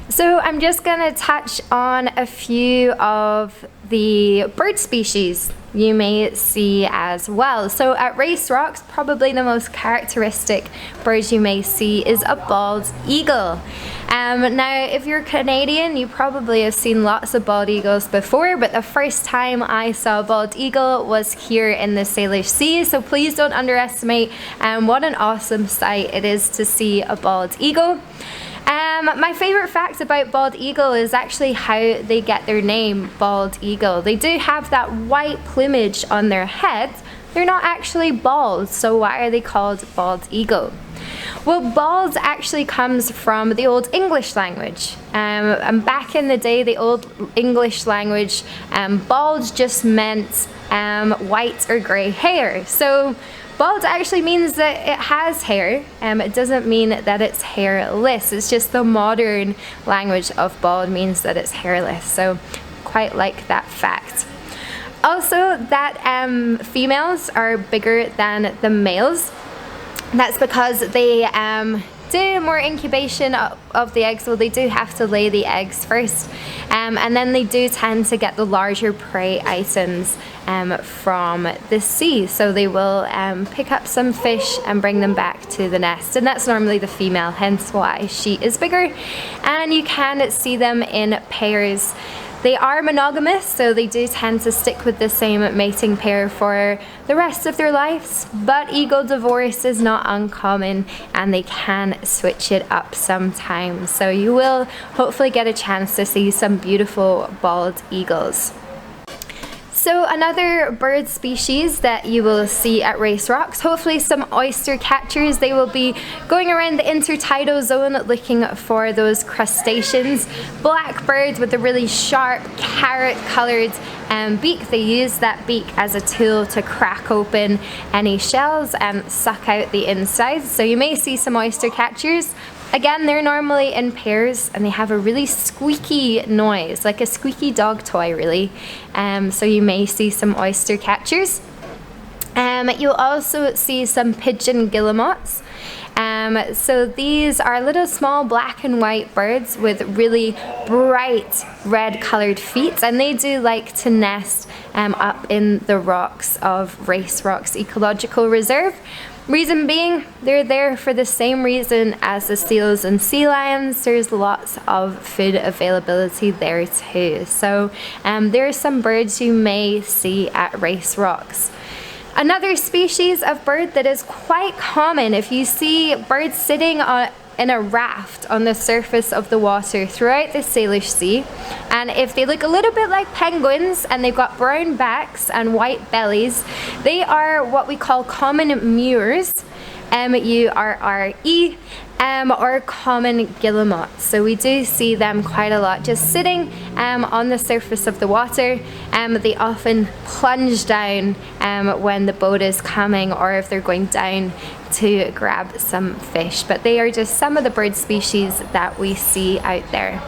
So I'm just going to touch on a few of the bird species you may see as well. So at Race Rocks, probably the most characteristic bird you may see is a bald eagle. Now, if you're Canadian, you probably have seen lots of bald eagles before, but the first time I saw a bald eagle was here in the Salish Sea, so please don't underestimate what an awesome sight it is to see a bald eagle. My favorite fact about bald eagle is actually how they get their name, bald eagle. They do have that white plumage on their head. They're not actually bald, so why are they called bald eagle? Well, bald actually comes from the Old English language. And back in the day, the Old English language, bald just meant white or grey hair. So bald actually means that it has hair. It doesn't mean that it's hairless. It's just the modern language of bald means that it's hairless. So quite like that fact. Also, that females are bigger than the males. That's because they do more incubation of the eggs, so they do have to lay the eggs first, and then they do tend to get the larger prey items from the sea. So they will pick up some fish and bring them back to the nest, and that's normally the female, hence why she is bigger. And you can see them in pairs. They are monogamous, so they do tend to stick with the same mating pair for the rest of their lives, but eagle divorce is not uncommon and they can switch it up sometimes. So you will hopefully get a chance to see some beautiful bald eagles. So another bird species that you will see at Race Rocks, hopefully some oyster catchers. They will be going around the intertidal zone looking for those crustaceans. Blackbirds with a really sharp carrot coloured beak. They use that beak as a tool to crack open any shells and suck out the insides. So you may see some oyster catchers. Again, they're normally in pairs and they have a really squeaky noise, like a squeaky dog toy really. So you may see some oyster catchers. You'll also see some pigeon guillemots. So these are little small black and white birds with really bright red coloured feet, and they do like to nest up in the rocks of Race Rocks Ecological Reserve. Reason being, they're there for the same reason as the seals and sea lions. There's lots of food availability there too. So there are some birds you may see at Race Rocks. Another species of bird that is quite common, if you see birds sitting in a raft on the surface of the water throughout the Salish Sea, and if they look a little bit like penguins and they've got brown backs and white bellies, they are what we call common murres, M-U-R-R-E, or common guillemots. So we do see them quite a lot just sitting on the surface of the water. They often plunge down when the boat is coming, or if they're going down to grab some fish. But they are just some of the bird species that we see out there.